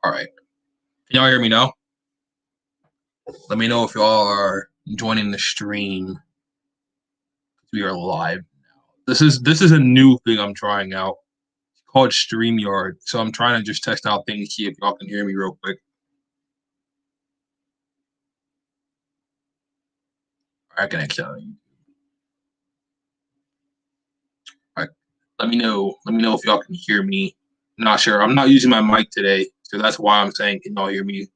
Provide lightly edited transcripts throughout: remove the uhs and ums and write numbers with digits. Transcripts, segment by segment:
All right. Can y'all hear me now? Let me know if y'all are joining the stream. We are live now. This is a new thing I'm trying out. It's called StreamYard. So I'm trying to just test out things, see if y'all can hear me real quick. I can actually. All right. Let me know if y'all can hear me. I'm not sure. I'm not using my mic today, so that's why I'm saying can y'all hear me?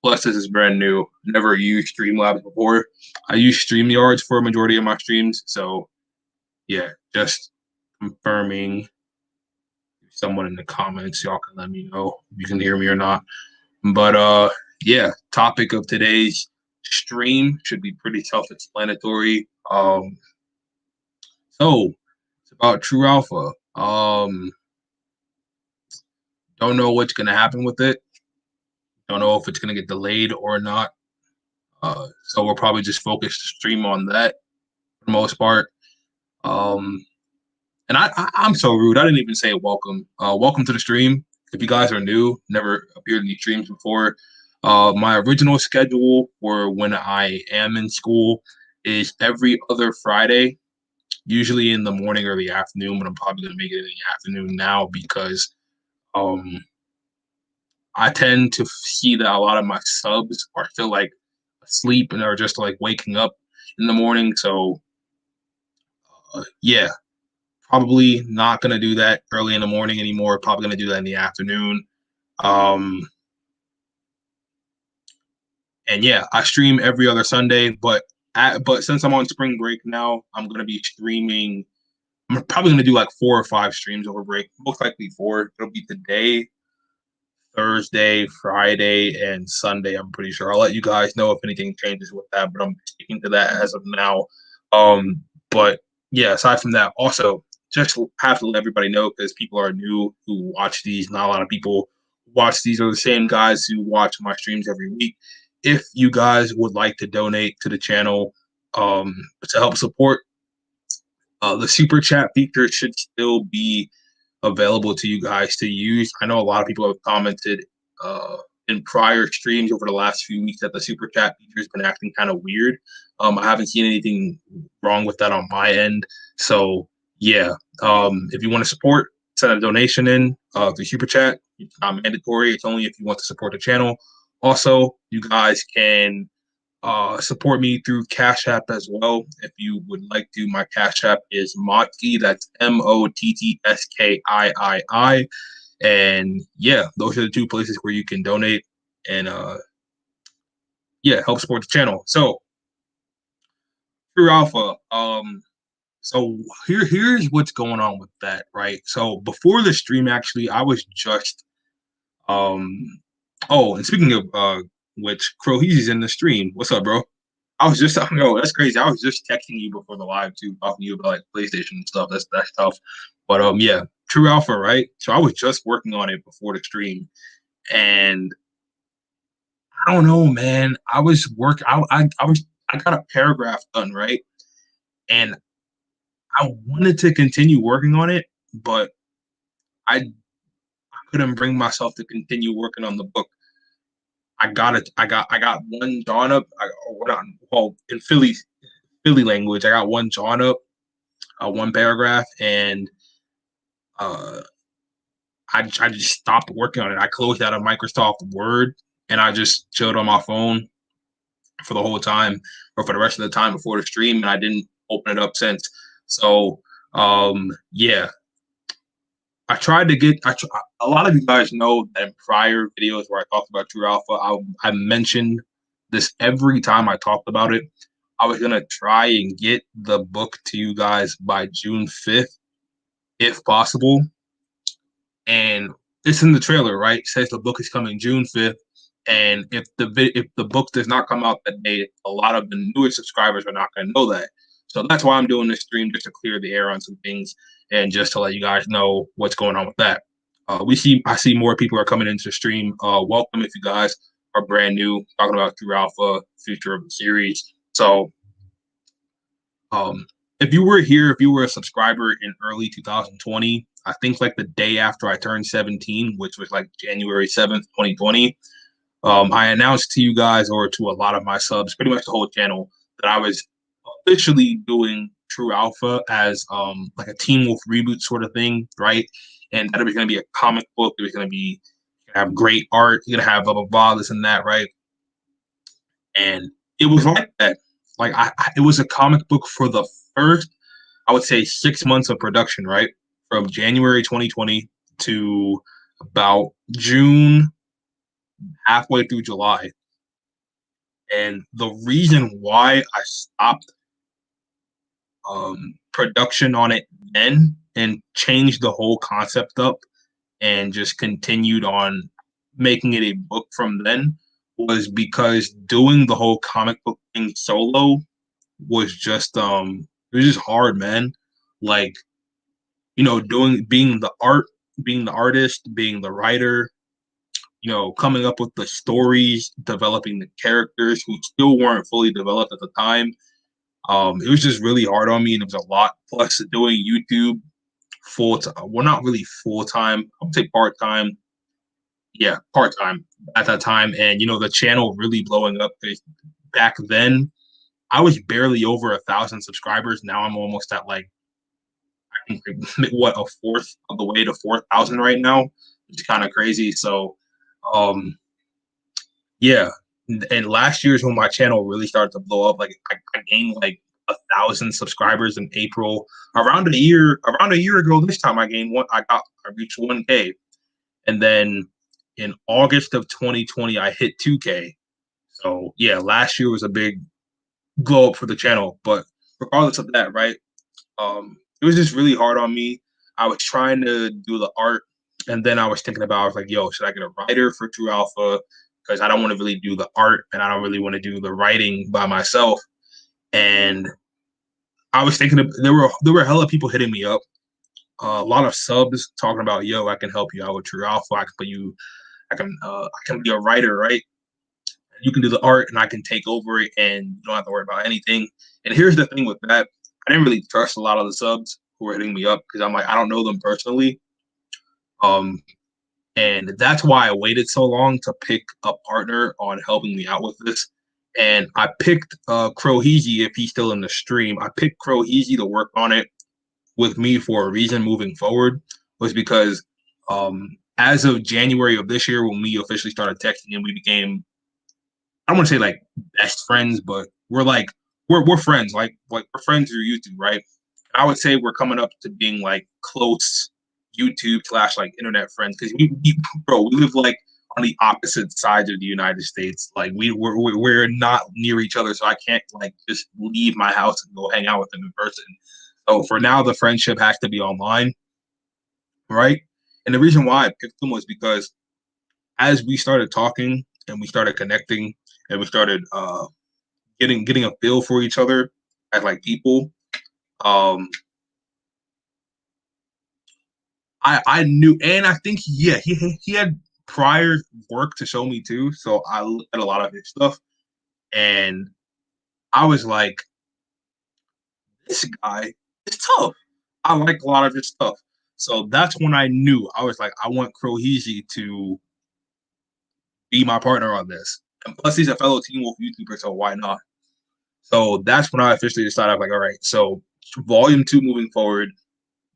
Plus, this is brand new. Never used Streamlabs before. I use StreamYards for a majority of my streams. So yeah, just confirming. Someone in the comments, y'all can let me know if you can hear me or not. But yeah, topic of today's stream should be pretty self-explanatory. So it's about True Alpha. Don't know what's gonna happen with it. Don't know if it's gonna get delayed or not. So we'll probably just focus the stream on that for the most part. Um, and I'm so rude. I didn't even say welcome. Welcome to the stream. If you guys are new, never appeared in these streams before, my original schedule for when I am in school is every other Friday, usually in the morning or the afternoon, but I'm probably gonna make it in the afternoon now because um I tend to see that a lot of my subs are still like asleep and are just like waking up in the morning. So yeah, probably not gonna do that early in the morning anymore. Probably gonna do that in the afternoon. Um, and yeah, I stream every other Sunday, but since I'm on spring break now, I'm gonna be streaming. I'm probably gonna do like 4 or 5 streams over break. Most likely 4. It'll be today, Thursday, Friday, and Sunday. I'm pretty sure. I'll let you guys know if anything changes with that, but I'm sticking to that as of now. But yeah, aside from that, also just have to let everybody know because people are new who watch these. Not a lot of people watch these are the same guys who watch my streams every week. If you guys would like to donate to the channel to help support, the super chat feature should still be available to you guys to use. I know a lot of people have commented uh, in prior streams over the last few weeks that the super chat feature has been acting kind of weird. I haven't seen anything wrong with that on my end. So yeah, if you want to support, send a donation in through super chat. It's not mandatory. It's only if you want to support the channel. Also, you guys can support me through Cash App as well. If you would like to, my Cash App is Mottskii. That's Mottskii. And yeah, those are the 2 places where you can donate and yeah, help support the channel. So True Alpha. So here's what's going on with that, right? So before the stream, actually, I was just oh, and speaking of which, Croheezy's in the stream. What's up, bro? I was just talking. Oh, that's crazy. I was just texting you before the live too, talking to you about like PlayStation and stuff. That's tough. But yeah, True Alpha, right? So I was just working on it before the stream, and I don't know, man. I was work. I got a paragraph done, right, and I wanted to continue working on it, but I couldn't bring myself to continue working on the book. I got it. I got one drawn up. Or not, well, in Philly language, I got one drawn up, one paragraph, and uh, I just stopped working on it. I closed out of Microsoft Word and I just chilled on my phone for the whole time or for the rest of the time before the stream, and I didn't open it up since. So yeah, I tried to get. A lot of you guys know that in prior videos where I talked about True Alpha, I mentioned this every time I talked about it. I was gonna try and get the book to you guys by June 5th, if possible. And it's in the trailer, right? It says the book is coming June 5th. And if the book does not come out that day, a lot of the newer subscribers are not going to know that. So that's why I'm doing this stream, just to clear the air on some things and just to let you guys know what's going on with that. I see more people are coming into the stream. Welcome if you guys are brand new, talking about True Alpha, future of the series. So um, if you were here, if you were a subscriber in early 2020, I think like the day after I turned 17, which was like January 7th, 2020. I announced to you guys, or to a lot of my subs, pretty much the whole channel, that I was officially doing True Alpha as like a Teen Wolf reboot sort of thing, right? And that it was going to be a comic book. It was going to be have great art. You're gonna have blah blah blah, this and that, right? And it was like that. Like it was a comic book for the first, I would say, 6 months of production, right? From January 2020 to about June, halfway through July. And the reason why I stopped production on it then and changed the whole concept up and just continued on making it a book from then was because doing the whole comic book thing solo was just it was just hard, man. Like, doing being the artist, being the writer, coming up with the stories, developing the characters who still weren't fully developed at the time. It was just really hard on me, and it was a lot. Plus, doing YouTube full time, well, not really full time. I would say part time. Yeah, part time at that time, and the channel really blowing up. Back then, I was barely over 1,000 subscribers. Now I'm almost at like, I think, what, a fourth of the way to 4,000 right now. It's kind of crazy. So, um, yeah. And last year is when my channel really started to blow up. Like I gained like 1,000 subscribers in April. Around a year ago this time, I reached 1K. And then in August of 2020, I hit 2K. So yeah, last year was a big glow up for the channel. But regardless of that, right? It was just really hard on me. I was trying to do the art, and then I was thinking about, I was like, yo, should I get a writer for True Alpha? Because I don't want to really do the art, and I don't really want to do the writing by myself. And I was thinking there were hella people hitting me up, a lot of subs talking about, yo, I can help you out with True Alpha. I can be a writer, right? You can do the art, and I can take over it, and you don't have to worry about anything. And here's the thing with that: I didn't really trust a lot of the subs who were hitting me up because I'm like, I don't know them personally. Um, and that's why I waited so long to pick a partner on helping me out with this. And I picked Croheezy, if he's still in the stream. I picked Croheezy to work on it with me for a reason moving forward, was because as of January of this year, when we officially started texting and we became, I don't want to say like best friends, but we're friends. Like we're friends through YouTube, right? I would say we're coming up to being like close YouTube / like internet friends, because we live like on the opposite sides of the United States. Like we're not near each other, so I can't like just leave my house and go hang out with them in person. So for now, the friendship has to be online, right? And the reason why I picked them was because as we started talking and we started connecting and we started getting a feel for each other as like people, um, I knew, and I think, yeah, he had prior work to show me too. So I looked at a lot of his stuff, and I was like, this guy is tough. I like a lot of his stuff. So that's when I knew. I was like, I want Croheezy to be my partner on this. And plus, he's a fellow Teen Wolf YouTuber, so why not? So that's when I officially decided, I'm like, all right, so volume 2 moving forward,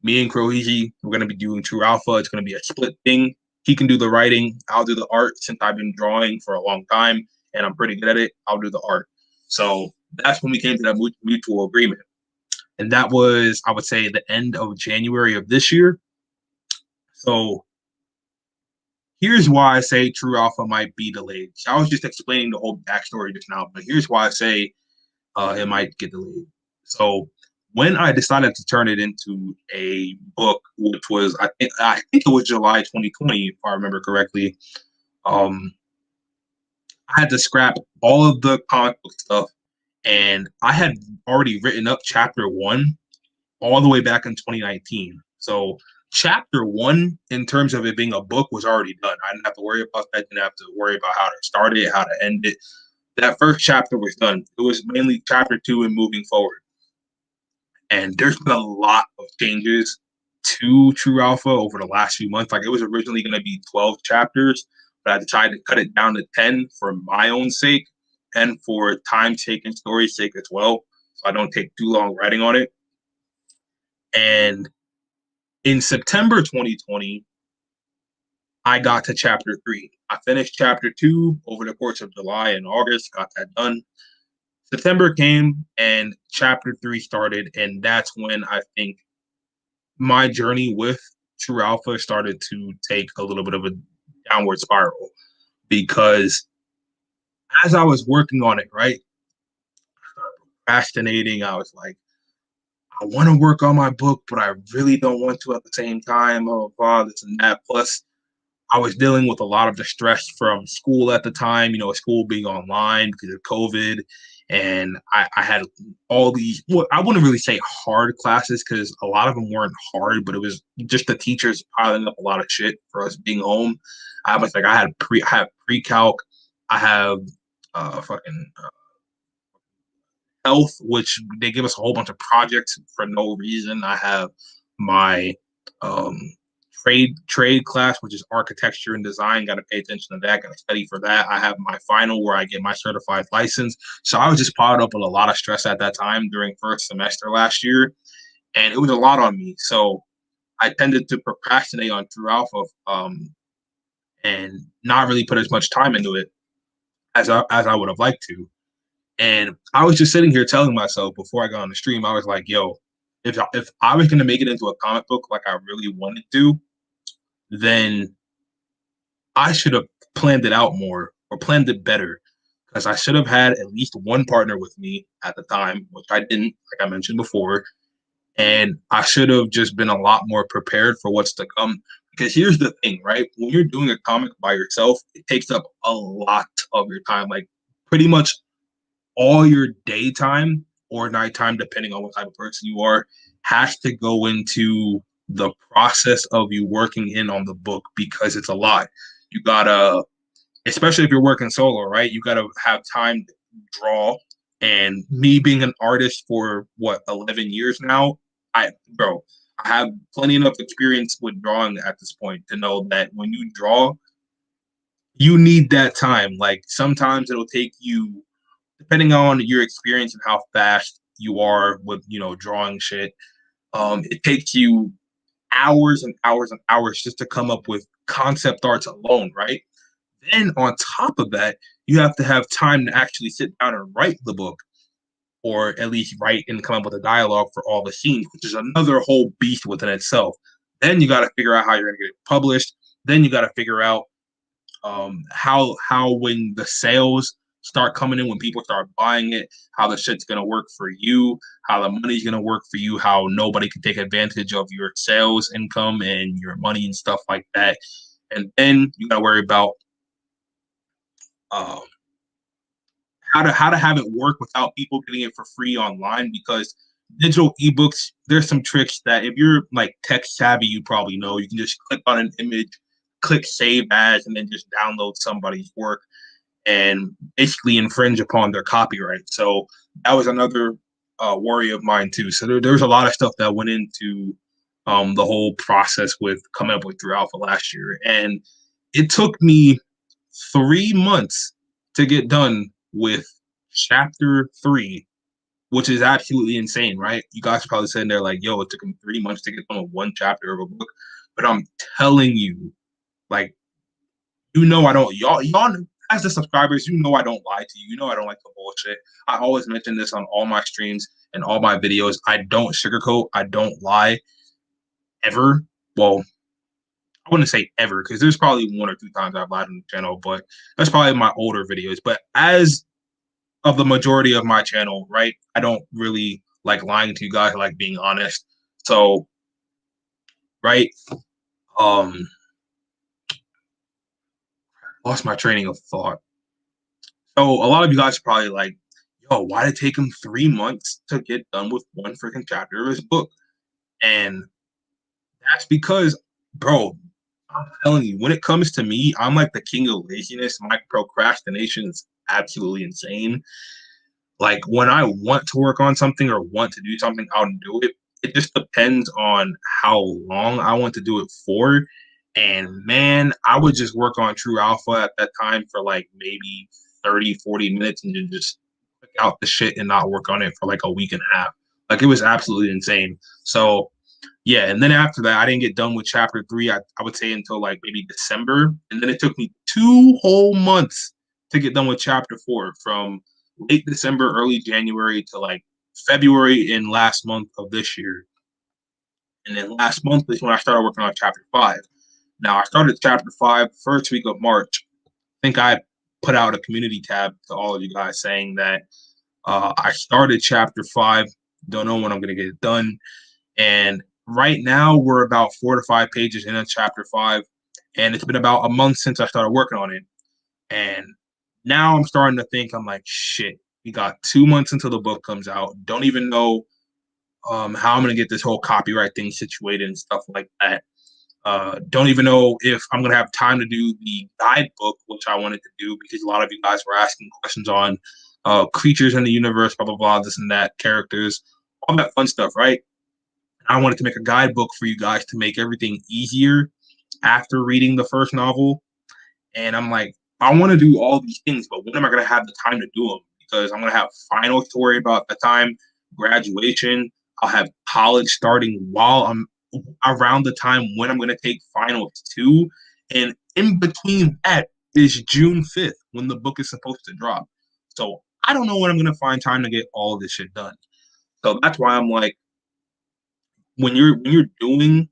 me and Croheezy, we're going to be doing True Alpha. It's going to be a split thing. He can do the writing. I'll do the art, since I've been drawing for a long time and I'm pretty good at it. I'll do the art. So that's when we came to that mutual agreement. And that was, I would say, the end of January of this year. So here's why I say True Alpha might be delayed. So I was just explaining the whole backstory just now, but here's why I say it might get delayed. So when I decided to turn it into a book, which was, I think it was July 2020, if I remember correctly, um, I had to scrap all of the comic book stuff, and I had already written up chapter 1 all the way back in 2019. So chapter 1, in terms of it being a book, was already done. I didn't have to worry about that. Didn't have to worry about how to start it, how to end it. That first chapter was done. It was mainly chapter 2 and moving forward. And there's been a lot of changes to True Alpha over the last few months. Like it was originally going to be 12 chapters, but I decided to cut it down to 10 for my own sake and for time's sake and story's sake as well. So I don't take too long writing on it. And in September 2020, I got to chapter 3. I finished chapter 2 over the course of July and August, got that done. September came and chapter 3 started, and that's when I think my journey with True Alpha started to take a little bit of a downward spiral, because as I was working on it, right, I started procrastinating. I was like, I want to work on my book, but I really don't want to at the same time. Oh, blah, this and that. Plus, I was dealing with a lot of the stress from school at the time, school being online because of COVID. And I had all these, well, I wouldn't really say hard classes because a lot of them weren't hard, but it was just the teachers piling up a lot of shit for us being home. I had pre-calc, I have fucking health, which they give us a whole bunch of projects for no reason. I have my um, trade class, which is architecture and design. Got to pay attention to that. Got to study for that. I have my final where I get my certified license. So I was just piled up with a lot of stress at that time during first semester last year, and it was a lot on me. So I tended to procrastinate on True Alpha, and not really put as much time into it as I would have liked to. And I was just sitting here telling myself before I got on the stream, I was like, yo, if I was going to make it into a comic book like I really wanted to, then I should have planned it out more or planned it better, because I should have had at least one partner with me at the time, which I didn't, like I mentioned before. And I should have just been a lot more prepared for what's to come. Because here's the thing, right? When you're doing a comic by yourself, it takes up a lot of your time, like pretty much all your daytime or nighttime, depending on what type of person you are, has to go into the process of you working in on the book, because it's a lot. You gotta, especially if you're working solo, right? You gotta have time to draw. And me being an artist for what, 11 years now, bro, I have plenty enough experience with drawing at this point to know that when you draw, you need that time. Like sometimes it'll take you, depending on your experience and how fast you are with drawing shit, it takes you hours and hours and hours just to come up with concept arts alone, right? Then on top of that, you have to have time to actually sit down and write the book, or at least write and come up with a dialogue for all the scenes, which is another whole beast within itself. Then you got to figure out how you're going to get it published. Then you got to figure out how when the sales start coming in, when people start buying it, how the shit's gonna work for you, how the money's gonna work for you, how nobody can take advantage of your sales income and your money and stuff like that. And then you gotta worry about um, how to have it work without people getting it for free online, because digital ebooks, there's some tricks that if you're like tech savvy, you probably know. You can just click on an image, click save as, and then just download somebody's work and basically infringe upon their copyright. So that was another worry of mine too. So there's a lot of stuff that went into the whole process with coming up with True Alpha last year. And it took me 3 months to get done with chapter 3, which is absolutely insane, right? You guys are probably sitting there like, yo, it took him 3 months to get done with one chapter of a book. But I'm telling you, like, I don't, y'all, as the subscribers, I don't lie to you. I don't like the bullshit. I always mention this on all my streams and all my videos. I don't sugarcoat. I don't lie ever. Well, I wouldn't say ever, because there's probably one or two times I've lied on the channel, but that's probably my older videos. But as of the majority of my channel, right, I don't really like lying to you guys. I like being honest. So, right, um, lost my training of thought. So a lot of you guys are probably like, yo, why did it take him 3 months to get done with one freaking chapter of his book? And that's because, bro, I'm telling you, when it comes to me, I'm like the king of laziness. My procrastination is absolutely insane. Like when I want to work on something or want to do something, I'll do it. it just depends on how long I want to do it for. And man, I would just work on True Alpha at that time for like maybe 30, 40 minutes and then just pick out the shit and not work on it for like a week and a half. Like it was absolutely insane. So yeah, and then after that, I didn't get done with chapter 3. I would say until like maybe December, and then it took me 2 whole months to get done with chapter 4 from late December, early January to like February and last month of this year. And then last month is when I started working on chapter 5. Now I started chapter 5 first week of March. I think I put out a community tab to all of you guys saying that I started chapter 5. Don't know when I'm going to get it done. And right now we're about 4 to 5 pages in chapter 5. And it's been about a month since I started working on it. And now I'm starting to think, I'm like, shit, we got 2 months until the book comes out. Don't even know how I'm going to get this whole copyright thing situated and stuff like that. Don't even know if I'm going to have time to do the guidebook, which I wanted to do because a lot of you guys were asking questions on creatures in the universe, blah, blah, blah, this and that, characters, all that fun stuff, right? I wanted to make a guidebook for you guys to make everything easier after reading the first novel. And I'm like, I want to do all these things, but when am I going to have the time to do them? Because I'm going to have finals to worry about at the time, graduation. I'll have college starting while I'm around the time when I'm going to take finals too. And in between that is June 5th when the book is supposed to drop. So I don't know when I'm going to find time to get all of this shit done. So that's why I'm like, when you're doing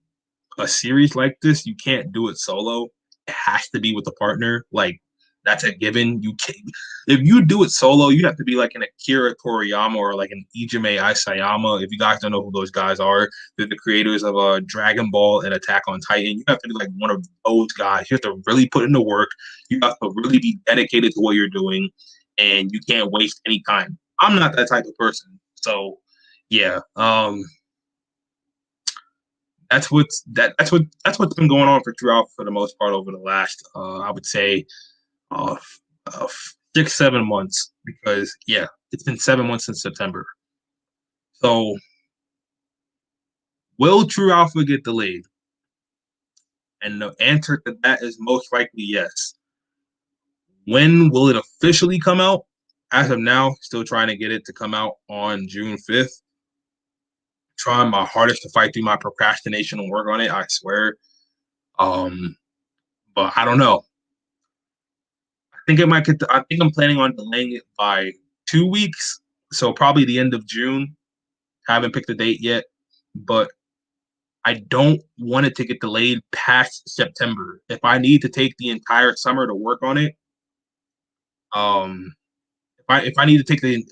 a series like this, you can't do it solo. It has to be with a partner. Like that's a given. You can If you do it solo, you have to be like an Akira Toriyama or like an Ijime Isayama. If you guys don't know who those guys are, they're the creators of Dragon Ball and Attack on Titan. You have to be like one of those guys. You have to really put in the work. You have to really be dedicated to what you're doing, and you can't waste any time. I'm not that type of person, so yeah. That's what's been going on for True Alpha for the most part over the last I would say uh, 6-7 months because yeah, it's been 7 months since September. So will True Alpha get delayed? And the answer to that is most likely yes. When will it officially come out? As of now, still trying to get it to come out on June 5th. Trying my hardest to fight through my procrastination and work on it, I swear. But I don't know. I think I'm planning on delaying it by 2 weeks. So probably the end of June. Haven't picked a date yet, but I don't want it to get delayed past September. If I need to take the entire summer to work on it, um, if I need to take the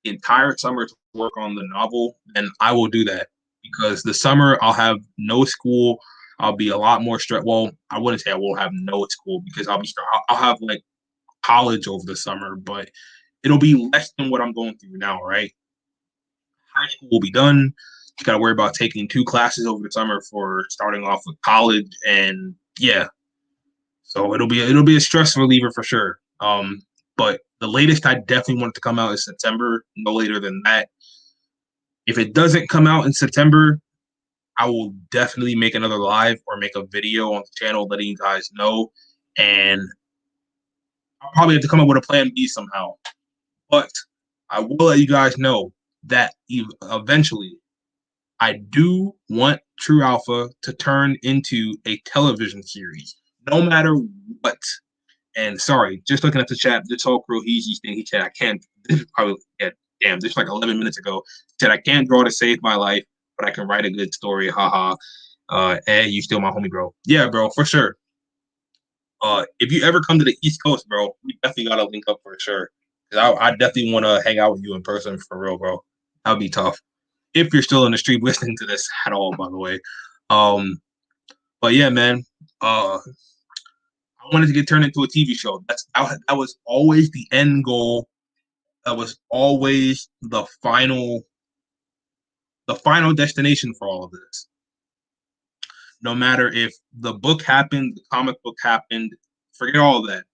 entire summer to work on the novel, then I will do that because the summer I'll have no school. I'll be a lot more stressed. Well, I wouldn't say I will have no school because I'll have like college over the summer, but it'll be less than what I'm going through now, right? High school will be done. You got to worry about taking 2 classes over the summer for starting off with college, and yeah, so it'll be a stress reliever for sure. But the latest I definitely want it to come out is September, no later than that. If it doesn't come out in September, I will definitely make another live or make a video on the channel letting you guys know, and I'll probably have to come up with a plan B somehow. But I will let you guys know that eventually I do want True Alpha to turn into a television series, no matter what. And sorry, just looking at the chat, this whole Kurohige thing, he said, I can't, this is probably, yeah, damn, this is like 11 minutes ago. He said, I can't draw to save my life, but I can write a good story, haha. And you still my homie, bro. Yeah, bro, for sure. If you ever come to the East Coast, bro, we definitely got to link up for sure. Cause I definitely want to hang out with you in person for real, bro. That'd be tough. If you're still in the stream listening to this at all, by the way. Um, but yeah, man. I wanted to get turned into a TV show. That was always the end goal. That was always the final destination for all of this. No matter if the book happened, the comic book happened, forget all of that.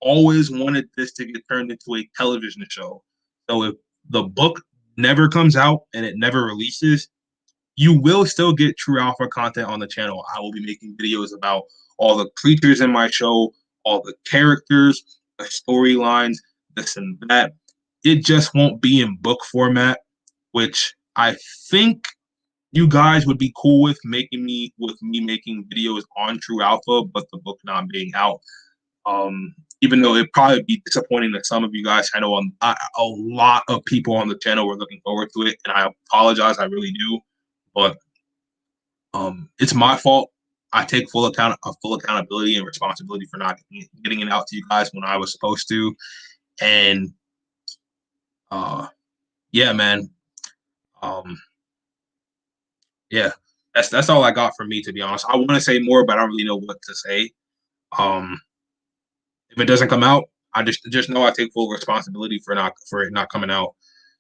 Always wanted this to get turned into a television show. So if the book never comes out and it never releases, you will still get True Alpha content on the channel. I will be making videos about all the creatures in my show, all the characters, the storylines, this and that. It just won't be in book format, which I think you guys would be cool with me making videos on True Alpha, but the book not being out. Even though it'd probably be disappointing to some of you guys, I know a lot of people on the channel were looking forward to it, and I apologize, I really do, but it's my fault. I take full accountability and responsibility for not getting it out to you guys when I was supposed to, and yeah, man, um, yeah, that's all I got from me, to be honest. I want to say more, but I don't really know what to say. Um, if it doesn't come out, I just know I take full responsibility for it not coming out.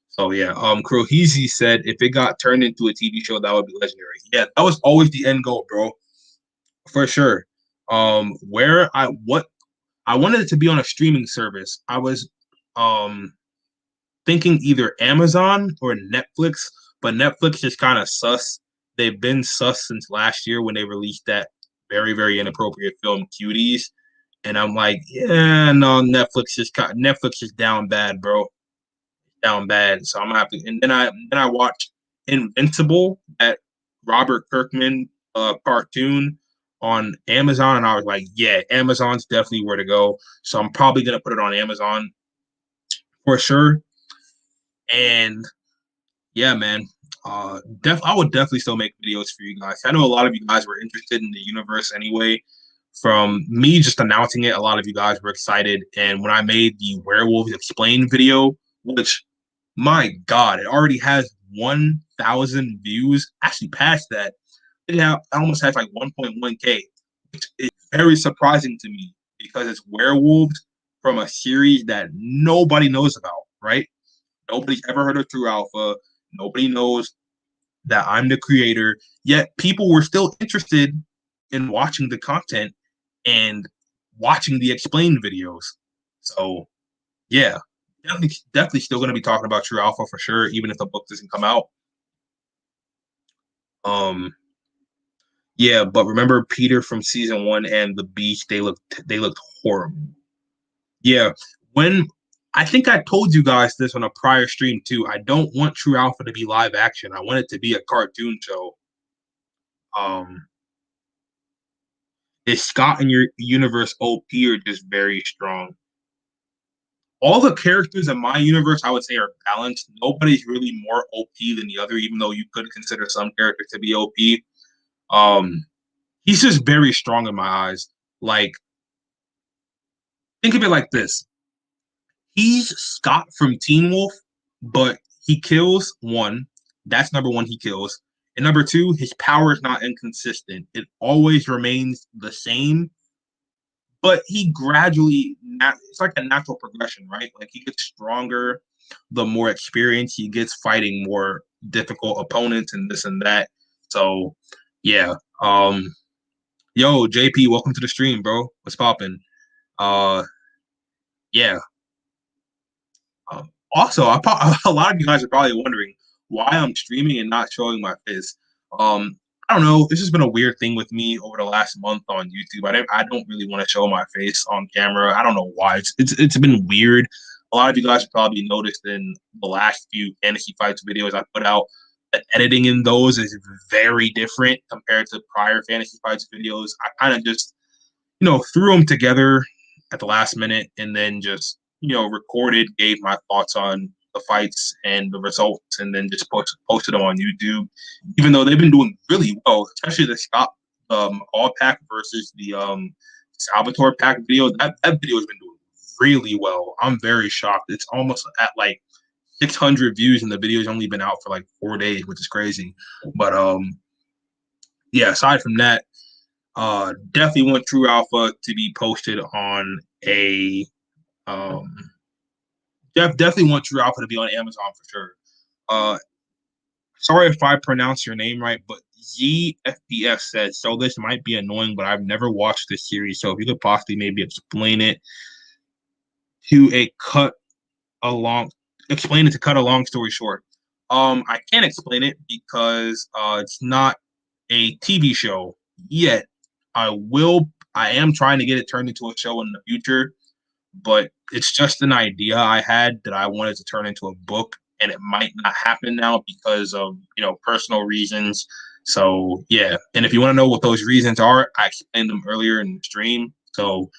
So yeah, Kroheezy said if it got turned into a TV show, that would be legendary. Yeah, that was always the end goal, bro, for sure. Where I wanted it to be on a streaming service. I was thinking either Amazon or Netflix, but Netflix is kind of sus. They've been sus since last year when they released that very, very inappropriate film Cuties. And I'm like, yeah, no, Netflix is down bad, bro. Down bad. So I'm gonna have to. And then I watched Invincible, that Robert Kirkman cartoon on Amazon, and I was like, yeah, Amazon's definitely where to go. So I'm probably gonna put it on Amazon for sure. And yeah, man, I would definitely still make videos for you guys. I know a lot of you guys were interested in the universe anyway. From me just announcing it, a lot of you guys were excited. And when I made the Werewolves Explained video, which, my God, it already has 1,000 views, actually past that. I almost has like 1.1K, which is very surprising to me because it's werewolves from a series that nobody knows about, right? Nobody's ever heard of True Alpha. Nobody knows that I'm the creator. Yet people were still interested in watching the content and watching the explained videos. So yeah, definitely still going to be talking about True Alpha for sure, even if the book doesn't come out. Um, yeah, but remember Peter from season 1 and the Beast? They looked horrible. Yeah, when I think I told you guys this on a prior stream too. I don't want True Alpha to be live action. I want it to be a cartoon show. Um, is Scott in your universe OP or just very strong? All the characters in my universe, I would say, are balanced. Nobody's really more OP than the other, even though you could consider some characters to be OP. He's just very strong in my eyes. Like, think of it like this: he's Scott from Teen Wolf, but he kills one. That's number one. He kills, and number two, his power is not inconsistent. It always remains the same, but he gradually, it's like a natural progression, right? Like he gets stronger the more experience he gets fighting more difficult opponents and this and that. So yeah. Yo, JP, welcome to the stream, bro. What's popping? Uh yeah. Also, a lot of you guys are probably wondering why I'm streaming and not showing my face. I don't know. This has been a weird thing with me over the last month on YouTube. I don't really want to show my face on camera. I don't know why. It's been weird. A lot of you guys have probably noticed in the last few Fantasy Fights videos I put out, the editing in those is very different compared to prior Fantasy Fights videos. I kind of just, threw them together at the last minute and then just, recorded, gave my thoughts on the fights and the results, and then just posted them on YouTube. Even though they've been doing really well, especially the Scott All Pack versus the Salvatore Pack video. That video has been doing really well. I'm very shocked. It's almost at like 600 views, and the video's only been out for like 4 days, which is crazy. But yeah. Aside from that, definitely want True Alpha to be posted on a definitely want True Alpha to be on Amazon for sure. Sorry if I pronounce your name right, but ZFPF says, so this might be annoying, but I've never watched this series. So if you could possibly maybe explain it to cut a long story short. I can't explain it because it's not a TV show yet. I will. I am trying to get it turned into a show in the future, but it's just an idea I had that I wanted to turn into a book, and it might not happen now because of personal reasons. So yeah, and if you want to know what those reasons are, I explained them earlier in the stream. So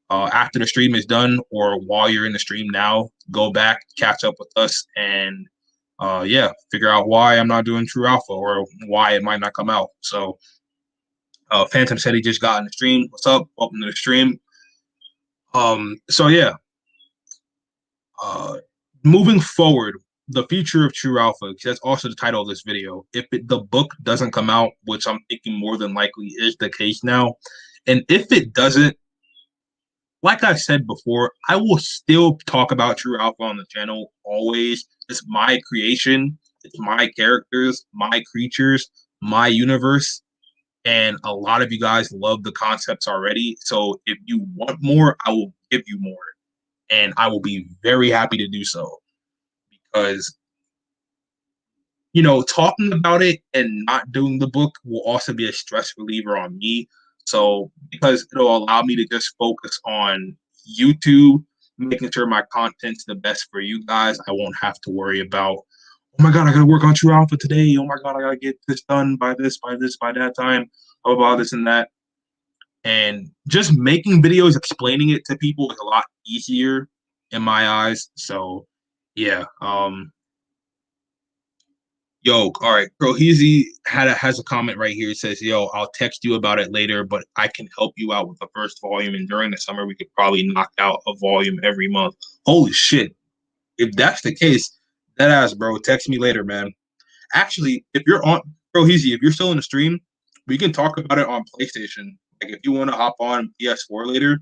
after the stream is done, or while you're in the stream now, go back, catch up with us, and yeah, figure out why I'm not doing True Alpha or why it might not come out. So Phantom said he just got in the stream. What's up? Welcome to the stream. So yeah, uh, moving forward, the future of True Alpha, because that's also the title of this video. If the book doesn't come out, which I'm thinking more than likely is the case now, and if it doesn't, like I said before, I will still talk about True Alpha on the channel always. It's my creation, it's my characters, my creatures, my universe, and a lot of you guys love the concepts already. So if you want more, I will give you more, and I will be very happy to do so because talking about it and not doing the book will also be a stress reliever on me. So because it'll allow me to just focus on YouTube, making sure my content's the best for you guys. I won't have to worry about, oh my god, I gotta work on True Alpha today. Oh my god, I gotta get this done by this, by that time, blah, blah, blah, this and that. And just making videos explaining it to people is a lot easier in my eyes. So yeah. Yo, all right, bro. Has a comment right here. It says, "Yo, I'll text you about it later, but I can help you out with the first volume. And during the summer, we could probably knock out a volume every month." Holy shit! If that's the case, that ass, bro. Text me later, man. Actually, if you're on, bro, Heezy, if you're still in the stream, we can talk about it on PlayStation. Like, if you want to hop on PS4 later,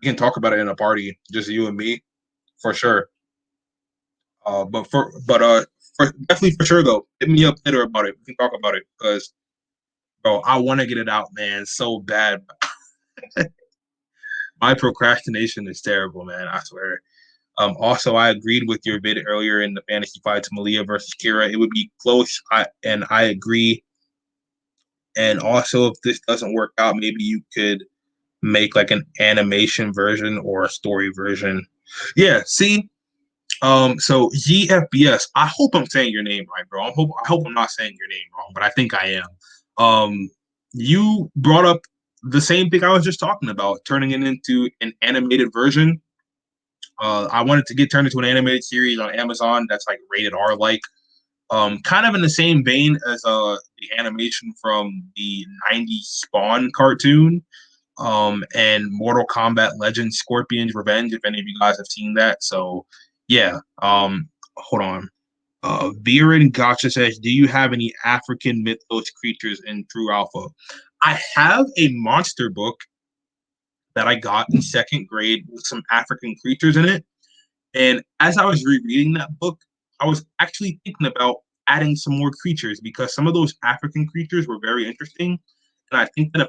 we can talk about it in a party, just you and me, for sure. But definitely for sure though, hit me up later about it. We can talk about it because bro, I want to get it out, man, so bad. My procrastination is terrible, man. I swear. Also, I agreed with your bid earlier in the fantasy fight to Malia versus Kira. It would be close, and I agree. And also, if this doesn't work out, maybe you could make like an animation version or a story version. Yeah, see, so GFBS, I hope I'm saying your name right, bro. I hope I'm not saying your name wrong, but I think I am. You brought up the same thing I was just talking about, turning it into an animated version. I wanted to get turned into an animated series on Amazon that's like rated R like. Kind of in the same vein as the animation from the 90s Spawn cartoon. And Mortal Kombat Legends Scorpion's Revenge, if any of you guys have seen that. So yeah. Hold on. Viren Gotcha says, do you have any African mythos creatures in True Alpha? I have a monster book that I got in second grade with some African creatures in it. And as I was rereading that book, I was actually thinking about adding some more creatures because some of those African creatures were very interesting. And I think that if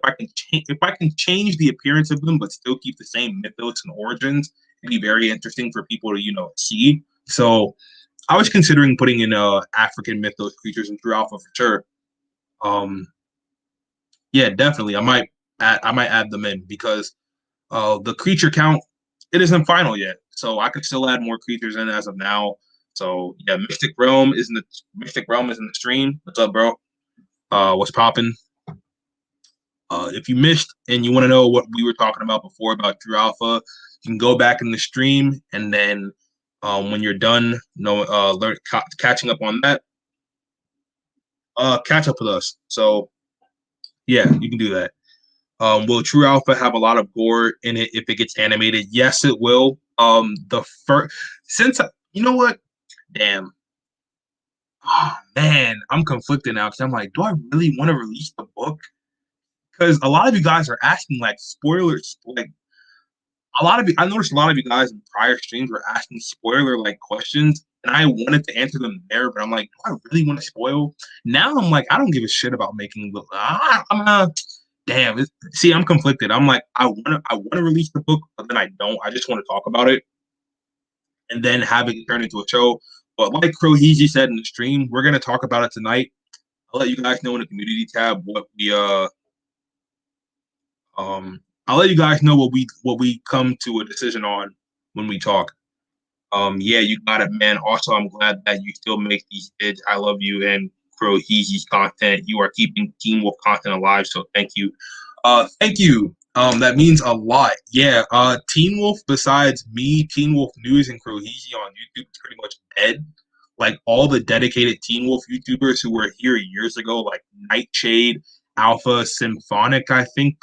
I can change the appearance of them but still keep the same mythos and origins, it'd be very interesting for people to see. So I was considering putting in African mythos creatures in True Alpha for sure. Um, yeah, definitely. I might add them in because the creature count it isn't final yet, so I could still add more creatures in as of now. So yeah, Mystic Realm is in the stream. What's up, bro? What's popping? If you missed and you want to know what we were talking about before about True Alpha, you can go back in the stream and then when you're done, catching up on that, catch up with us. So yeah, you can do that. Will True Alpha have a lot of gore in it if it gets animated? Yes, it will. The first since you know what, damn, oh, man, I'm conflicted now because I'm like, do I really want to release the book? Because a lot of you guys are asking like spoilers, like a lot of you. I noticed a lot of you guys in prior streams were asking spoiler like questions, and I wanted to answer them there, but I'm like, do I really want to spoil? Now I'm like, I don't give a shit about making. Damn. See, I'm conflicted. I'm like, I want to release the book, but then I don't. I just want to talk about it and then have it turn into a show. But like Croheezy said in the stream, we're gonna talk about it tonight. I'll let you guys know in the community tab what we I'll let you guys know what we come to a decision on when we talk. Yeah, you got it, man. Also, I'm glad that you still make these vids. I love you and Croheezy's content. You are keeping Teen Wolf content alive, so thank you. Thank you. That means a lot. Yeah, Teen Wolf, besides me, Teen Wolf News and Croheezy on YouTube is pretty much dead. Like all the dedicated Teen Wolf YouTubers who were here years ago, like Nightshade, Alpha, Symphonic, I think,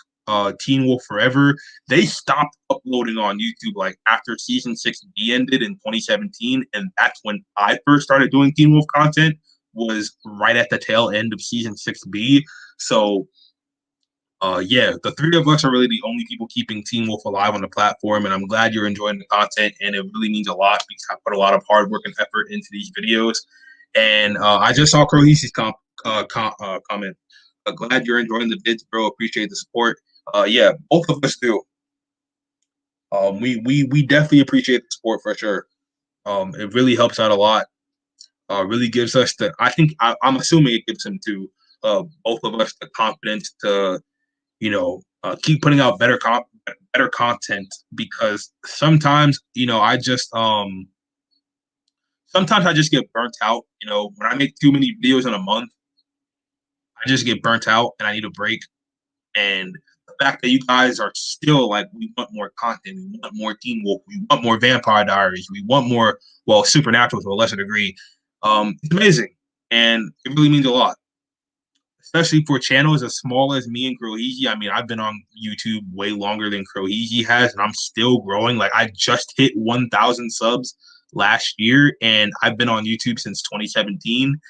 Teen Wolf Forever, they stopped uploading on YouTube like after season 6B ended in 2017, and that's when I first started doing Teen Wolf content. Was right at the tail end of season 6B. So yeah, the three of us are really the only people keeping Teen Wolf alive on the platform, and I'm glad you're enjoying the content, and it really means a lot because I put a lot of hard work and effort into these videos. And I just saw Croheezy's comment. Glad you're enjoying the vids, bro. Appreciate the support. Yeah, both of us do. We definitely appreciate the support for sure. It really helps out a lot. Really gives us the. I think I'm assuming it gives him to both of us the confidence to keep putting out better content because sometimes sometimes I just get burnt out. When I make too many videos in a month, I just get burnt out and I need a break. And the fact that you guys are still like, we want more content, we want more Teen Wolf, we want more Vampire Diaries, we want more, well, Supernatural to a lesser degree. It's amazing, and it really means a lot, especially for channels as small as me and Croheezy. I mean, I've been on YouTube way longer than Croheezy has, and I'm still growing. Like, I just hit 1,000 subs last year, and I've been on YouTube since 2017.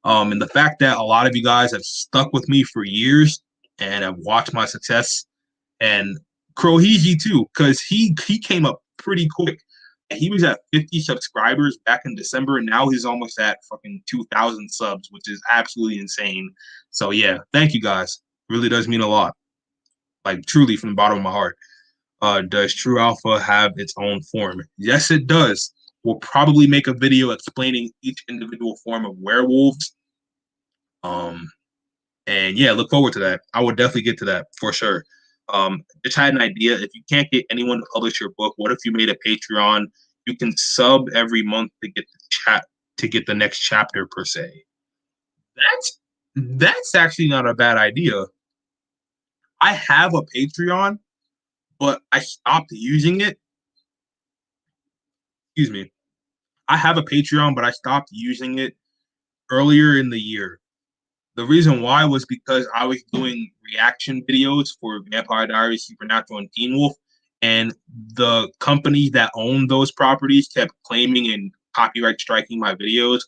And the fact that a lot of you guys have stuck with me for years and have watched my success, and Croheezy too, because he came up pretty quick. He was at 50 subscribers back in December, and now he's almost at fucking 2,000 subs, which is absolutely insane. So yeah, thank you guys. Really does mean a lot. Like truly from the bottom of my heart. Does True Alpha have its own form? Yes, it does. We'll probably make a video explaining each individual form of werewolves. Um, and yeah, look forward to that. I would definitely get to that for sure. Just had an idea. If you can't get anyone to publish your book, what if you made a Patreon? You can sub every month to get the chat to get the next chapter per se. That's actually not a bad idea. I have a Patreon, but I stopped using it. Excuse me. I have a Patreon, but I stopped using it earlier in the year. The reason why was because I was doing reaction videos for Vampire Diaries, Supernatural, and Teen Wolf, and the companies that owned those properties kept claiming and copyright striking my videos.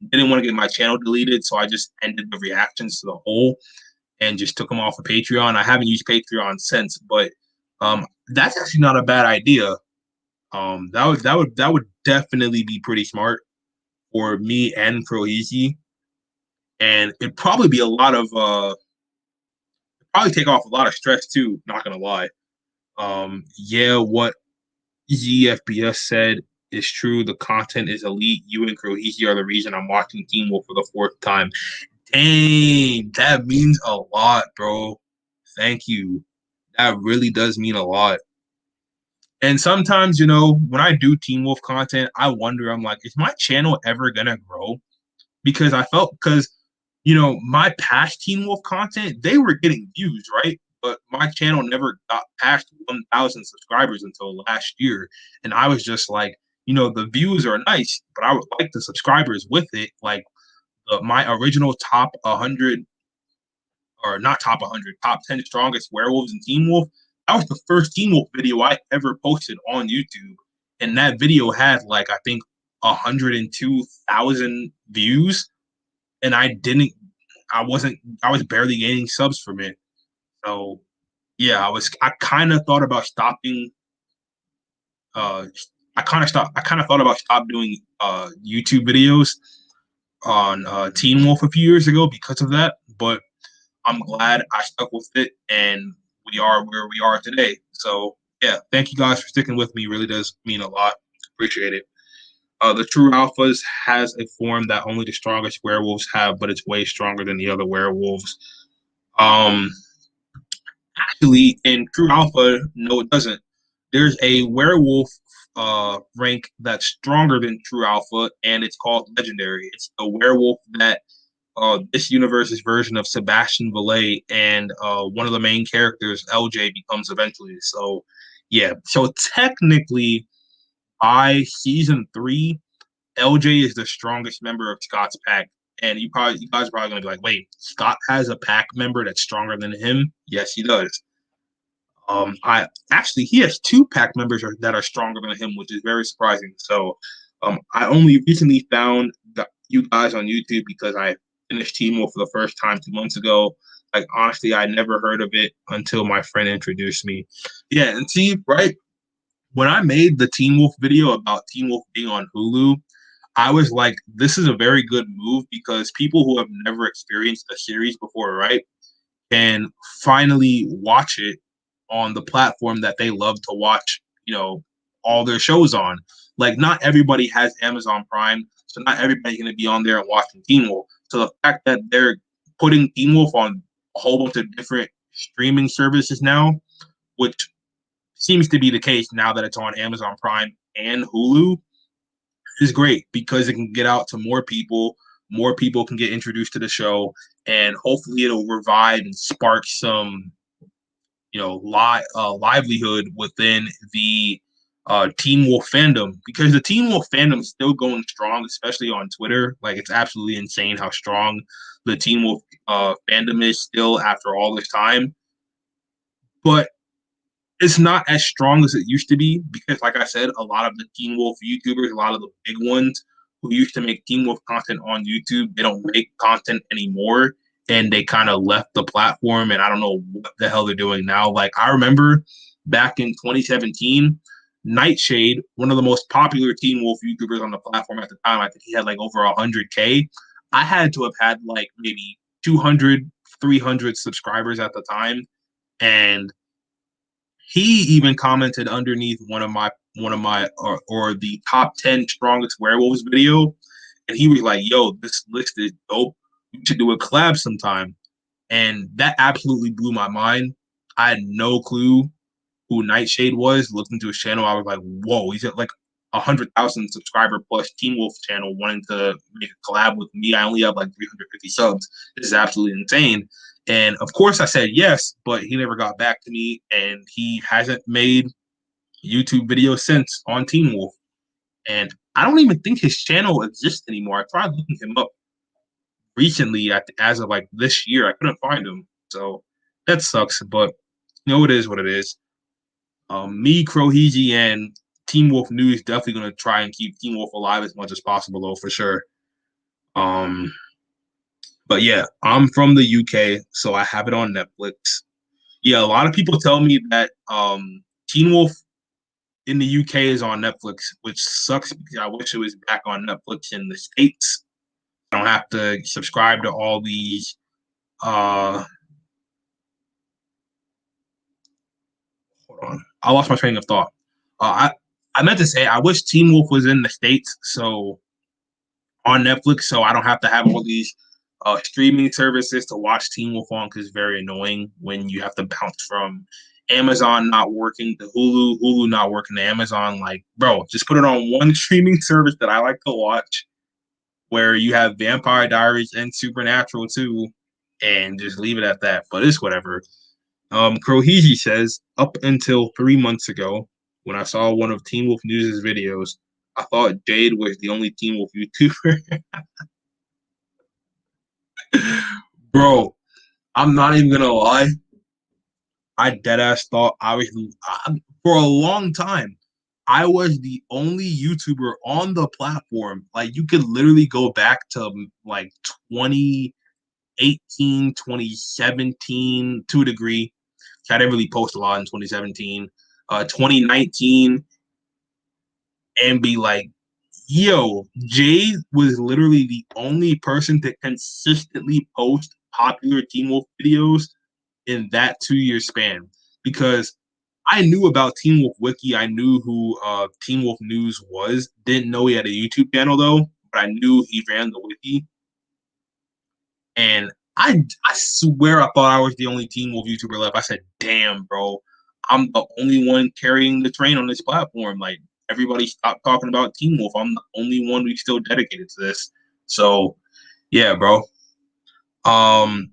Didn't want to get my channel deleted, so I just ended the reactions to the whole and just took them off of Patreon. I haven't used Patreon since, but that's actually not a bad idea. That would definitely be pretty smart for me and Croheezy, and it'd probably be a lot of probably take off a lot of stress too. Not gonna lie. Yeah, what ZFBS said is true. The content is elite. You and Croheezy are the reason I'm watching Teen Wolf for the fourth time. Dang, that means a lot, bro. Thank you. That really does mean a lot. And sometimes, when I do Teen Wolf content, I wonder, I'm like, is my channel ever gonna grow? Because my past Teen Wolf content, they were getting views, right? But my channel never got past 1,000 subscribers until last year. And I was just like, the views are nice, but I would like the subscribers with it. Like my original top 100, or not top 100, top 10 strongest werewolves in Teen Wolf, that was the first Teen Wolf video I ever posted on YouTube. And that video had like, I think 102,000 views, and I was barely gaining subs from it. So yeah, I kind of thought about stopping. I kind of thought about stop doing YouTube videos on Teen Wolf a few years ago because of that. But I'm glad I stuck with it, and we are where we are today. So yeah, thank you guys for sticking with me. Really does mean a lot. Appreciate it. The True Alphas has a form that only the strongest werewolves have, but it's way stronger than the other werewolves. Um, Actually, in True Alpha, no, it doesn't. There's a werewolf rank that's stronger than True Alpha, and it's called Legendary. It's a werewolf that this universe's version of Sebastian Valet and one of the main characters, LJ, becomes eventually. So, yeah. So technically, by season 3, LJ is the strongest member of Scott's pack. And you guys are probably gonna be like, wait, Scott has a pack member that's stronger than him? Yes, he does. I actually he has two pack members that are stronger than him, which is very surprising. So, I only recently found you guys on YouTube because I finished Teen Wolf for the first time 2 months ago. Like honestly, I never heard of it until my friend introduced me. Yeah, and see, right when I made the Teen Wolf video about Teen Wolf being on Hulu, I was like, this is a very good move because people who have never experienced the series before, right, can finally watch it on the platform that they love to watch, all their shows on. Like, not everybody has Amazon Prime, so not everybody's going to be on there and watching Teen Wolf. So the fact that they're putting Teen Wolf on a whole bunch of different streaming services now, which seems to be the case now that it's on Amazon Prime and Hulu, is great because it can get out to more people. More people can get introduced to the show, and hopefully it'll revive and spark some livelihood within the Teen Wolf fandom, because the Teen Wolf fandom is still going strong, especially on Twitter. Like, it's absolutely insane how strong the Teen Wolf fandom is still after all this time. But it's not as strong as it used to be because, like I said, a lot of the Teen Wolf YouTubers, a lot of the big ones who used to make Teen Wolf content on YouTube, they don't make content anymore, and they kind of left the platform. And I don't know what the hell they're doing now. Like, I remember back in 2017, Nightshade, one of the most popular Teen Wolf YouTubers on the platform at the time, I think he had like over 100K. I had to have had like maybe 200, 300 subscribers at the time, and he even commented underneath one of my or the top 10 strongest werewolves video, and he was like, "Yo, this list is dope. We should do a collab sometime." And that absolutely blew my mind. I had no clue who Nightshade was. Looked into his channel, I was like, "Whoa, he's at like 100,000 subscriber plus Teen Wolf channel wanting to make a collab with me. I only have like 350 subs. This is absolutely insane." And of course, I said yes, but he never got back to me, and he hasn't made YouTube videos since on Teen Wolf. And I don't even think his channel exists anymore. I tried looking him up recently, as of like this year. I couldn't find him, so that sucks. But it is what it is. Me, Croheezy, and Teen Wolf News definitely gonna try and keep Teen Wolf alive as much as possible, though, for sure. Um, but yeah, I'm from the UK, so I have it on Netflix. Yeah, a lot of people tell me that Teen Wolf in the UK is on Netflix, which sucks because I wish it was back on Netflix in the States. I don't have to subscribe to all these. Hold on, I lost my train of thought. I meant to say I wish Teen Wolf was in the States, so on Netflix, so I don't have to have all these streaming services to watch Teen Wolf on, because it's very annoying when you have to bounce from Amazon not working to Hulu, Hulu not working to Amazon. Like, bro, just put it on one streaming service that I like to watch, where you have Vampire Diaries and Supernatural too, and just leave it at that. But it's whatever. Croheezy says, up until 3 months ago, when I saw one of Teen Wolf News' videos, I thought Jade was the only Teen Wolf YouTuber. Bro, I'm not even gonna lie. I dead ass thought for a long time, I was the only YouTuber on the platform. Like, you could literally go back to like 2018, 2017 to a degree. I didn't really post a lot in 2017, 2019, and be like, yo, Jade was literally the only person to consistently post popular Teen Wolf videos in that 2 year span, because I knew about Teen Wolf Wiki. I knew who Teen Wolf News was. Didn't know he had a YouTube channel though, but I knew he ran the wiki. And I swear I thought I was the only Teen Wolf YouTuber left. I said, "Damn, bro, I'm the only one carrying the train on this platform. Like everybody stopped talking about Teen Wolf. I'm the only one who's still dedicated to this." So, yeah, bro. Um,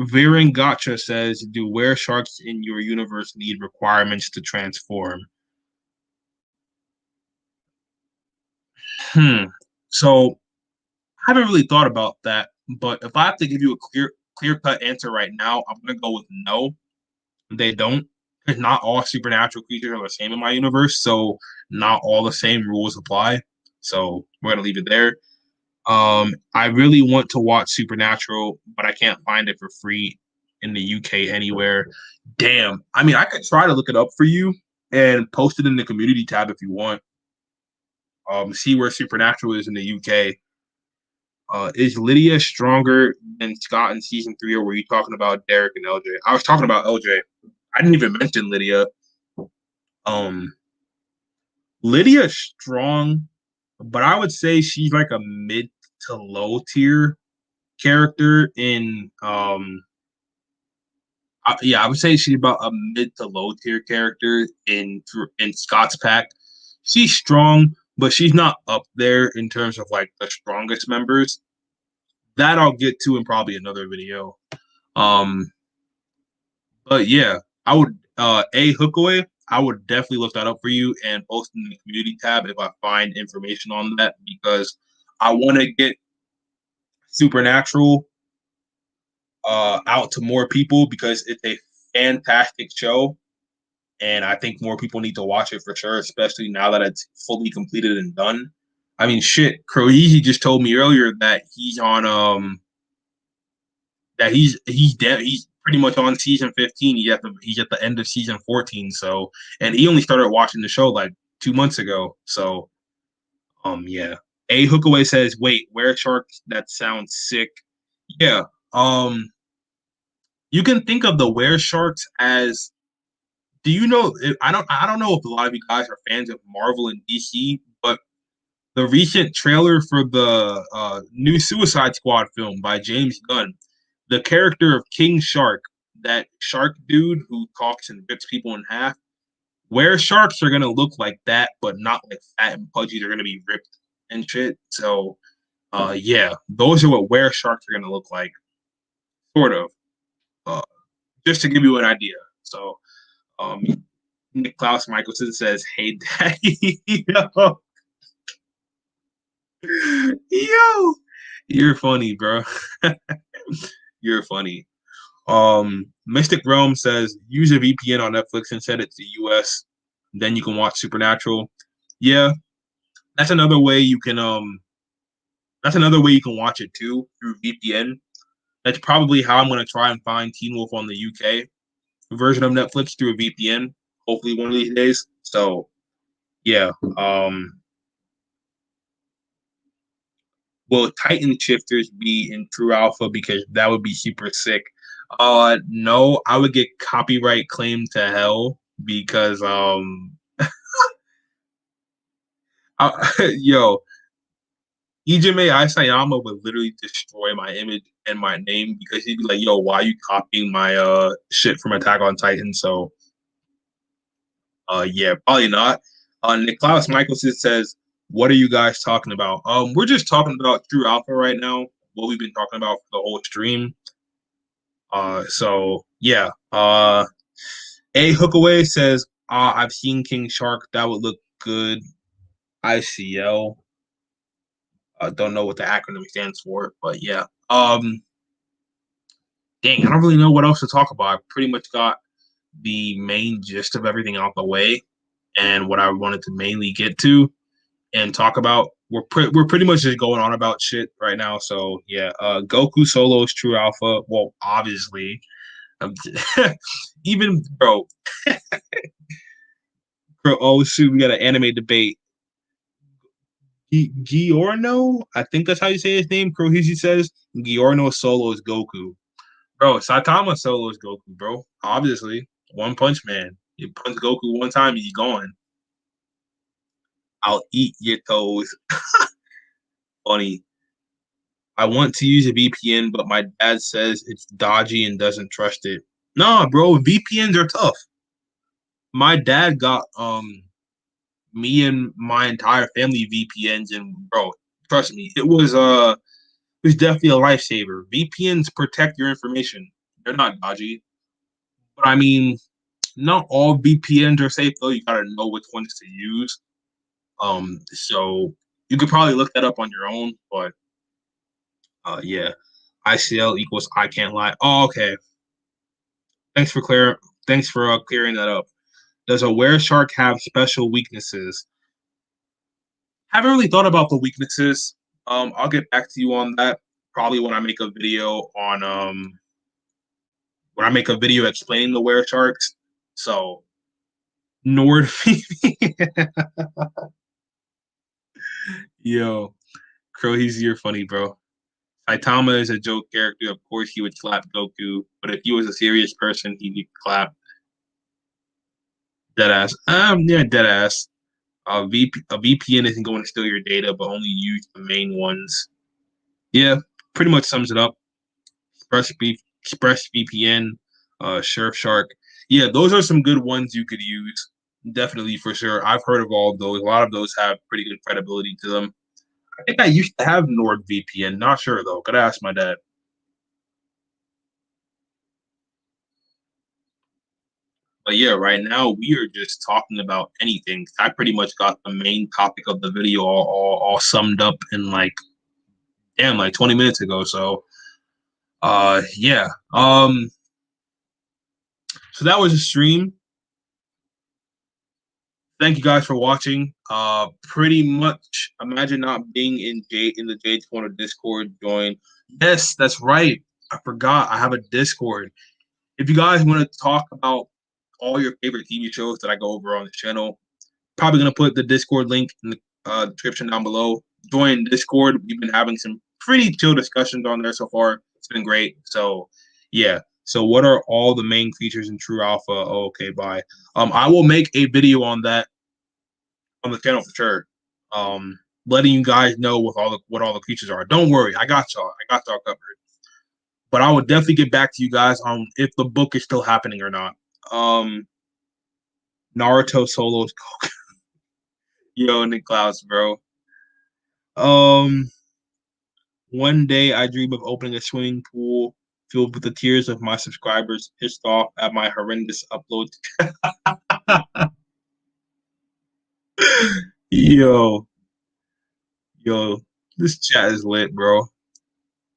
Viren Gotcha says, "Do were sharks in your universe need requirements to transform?" Hmm. So I haven't really thought about that, but if I have to give you a clear cut answer right now, I'm gonna go with no. They don't. Because not all supernatural creatures are the same in my universe, so not all the same rules apply. So we're gonna leave it there. I really want to watch Supernatural, but I can't find it for free in the UK anywhere. Damn. I mean, I could try to look it up for you and post it in the community tab if you want. See where Supernatural is in the UK. Is Lydia stronger than Scott in season 3, or were you talking about Derek and LJ? I was talking about LJ. I didn't even mention Lydia. Um, Lydia's strong, but I would say she's like a mid to low tier character in yeah, I would say she's about a mid to low tier character in Scott's pack. She's strong, but she's not up there in terms of like the strongest members. That I'll get to in probably another video. Um, but yeah, I would a Hookaway. I would definitely look that up for you and post in the community tab if I find information on that because I want to get Supernatural out to more people because it's a fantastic show, and I think more people need to watch it for sure, especially now that it's fully completed and done. I mean, shit, Kroizi just told me earlier that he's on that he's pretty much on season 15. He's at the end of season 14. So, and he only started watching the show like 2 months ago. So, yeah. A Hookaway says, "Wait, where sharks? That sounds sick." Yeah. You can think of the were sharks as. Do you know? I don't know if a lot of you guys are fans of Marvel and DC, but the recent trailer for the new Suicide Squad film by James Gunn, the character of King Shark, that shark dude who talks and rips people in half, where sharks are gonna look like that, but not like fat and pudgy. They're gonna be ripped and shit. So, yeah, those are what where sharks are gonna look like, sort of. Uh, just to give you an idea. So, um, Nick Klaus Michelson says, "Hey, daddy." Yo, yo, you're funny, bro. You're funny. Mystic Realm says use a VPN on Netflix and set it to US. Then you can watch Supernatural. Yeah, that's another way you can watch it too through VPN. That's probably how I'm gonna try and find Teen Wolf on the UK version of Netflix through a VPN. Hopefully one of these days. So yeah. Will Titan shifters be in True Alpha because that would be super sick? No, I would get copyright claim to hell because yo, Ijime Isayama would literally destroy my image and my name because he'd be like, "Yo, why are you copying my shit from Attack on Titan?" So, yeah, probably not. Niklaus Michelson says, "What are you guys talking about?" We're just talking about True Alpha right now. What we've been talking about for the whole stream. So yeah. A Hookaway says, "I've seen King Shark. That would look good." ICL. Don't know what the acronym stands for, but yeah. Dang, I don't really know what else to talk about. I pretty much got the main gist of everything out the way, and what I wanted to mainly get to and talk about. We're pretty much just going on about shit right now. So yeah, Goku Solo's True Alpha. Well, obviously, um, even bro. Oh shoot, we got an anime debate. Giorno, I think that's how you say his name. Kurohishi says Giorno Solo is Goku. Bro, Saitama Solo is Goku, bro. Obviously, One Punch Man. You punch Goku one time, he's gone. I'll eat your toes. Funny. I want to use a VPN, but my dad says it's dodgy and doesn't trust it. Nah, bro, VPNs are tough. My dad got me and my entire family VPNs, and bro, trust me, it was definitely a lifesaver. VPNs protect your information. They're not dodgy. But I mean, not all VPNs are safe though. You gotta know which ones to use. So you could probably look that up on your own, but yeah. ICL equals I can't lie. Oh, okay. Thanks for clear. Thanks for clearing that up. Does a were shark have special weaknesses? Haven't really thought about the weaknesses. I'll get back to you on that probably when I make a video on when I make a video explaining the were sharks. So Nord Yo, Crow, you're funny, bro. Saitama is a joke character. Of course, he would slap Goku, but if he was a serious person, he'd clap dead ass. Yeah, dead ass. A VPN isn't going to steal your data, but only use the main ones. Yeah, pretty much sums it up. Express VPN, Surfshark. Yeah, those are some good ones you could use. Definitely for sure. I've heard of all of those. A lot of those have pretty good credibility to them. I think I used to have NordVPN. Not sure though. Gotta ask my dad. But yeah, right now we are just talking about anything. I pretty much got the main topic of the video all summed up in like damn like 20 minutes ago. So yeah. So that was a stream. Thank you guys for watching. Pretty much imagine not being in the Jade Corner Discord. Join. Yes, that's right. I forgot I have a Discord. If you guys want to talk about all your favorite TV shows that I go over on the channel, probably gonna put the Discord link in the description down below. Join Discord. We've been having some pretty chill discussions on there so far. It's been great. So yeah. So what are all the main features in True Alpha? Oh, okay, bye. I will make a video on that on the channel for sure. Letting you guys know what all the features are. Don't worry, I got y'all. I got y'all covered. But I will definitely get back to you guys on if the book is still happening or not. Um, Naruto solos. Yo, Nick Klaus, bro. Um, One day I dream of opening a swimming pool filled with the tears of my subscribers pissed off at my horrendous uploads. yo, yo, this chat is lit, bro.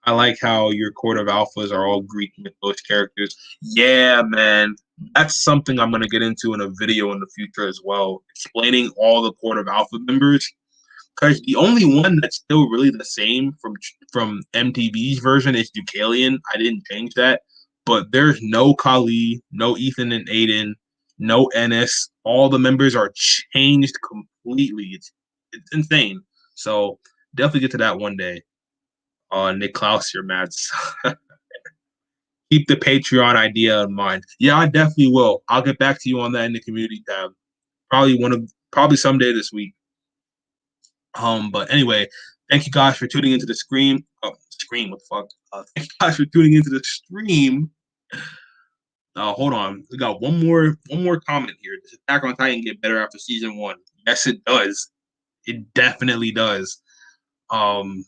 I like how your Court of Alphas are all Greek mythos characters. Yeah, man. That's something I'm gonna get into in a video in the future as well, explaining all the Court of Alpha members. Because the only one that's still really the same from MTV's version is Deucalion. I didn't change that, but there's no Kali, no Ethan and Aiden, no Ennis. All the members are changed completely. It's insane. So definitely get to that one day. Nick Klaus, you're mad. Keep the Patreon idea in mind. Yeah, I definitely will. I'll get back to you on that in the community tab. Probably someday this week. But anyway, thank you guys for tuning into the stream. Oh, stream, what the fuck? Thank you guys for tuning into the stream. Hold on, we got one more comment here. Does Attack on Titan get better after season one? Yes, it does. It definitely does. Um,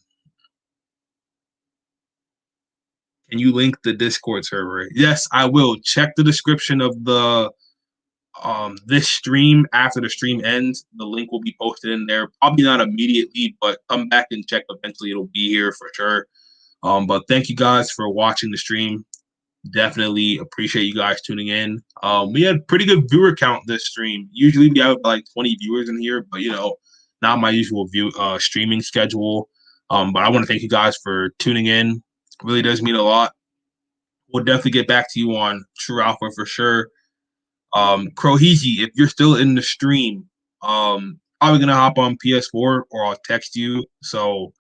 can you link the Discord server? Yes, I will. Check the description of the this stream. After the stream ends, the link will be posted in there. Probably not immediately, but come back and check. Eventually, it'll be here for sure. But thank you guys for watching the stream. Definitely appreciate you guys tuning in. We had pretty good viewer count this stream. Usually we have like 20 viewers in here, but not my usual streaming schedule. But I want to thank you guys for tuning in. It really does mean a lot. We'll definitely get back to you on True Alpha for sure. Croheezy, if you're still in the stream, probably gonna hop on PS4 or I'll text you. So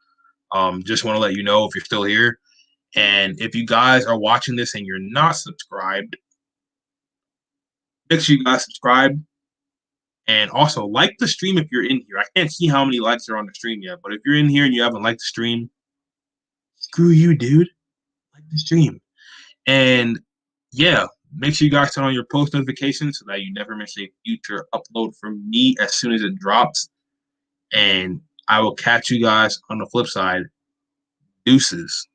just want to let you know if you're still here. And if you guys are watching this and you're not subscribed, Make sure you guys subscribe. And also like the stream if you're in here. I can't see how many likes are on the stream yet, but if you're in here and you haven't liked the stream, screw you, dude. Like the stream. And yeah, make sure you guys turn on your post notifications so that you never miss a future upload from me as soon as it drops. And I will catch you guys on the flip side. Deuces.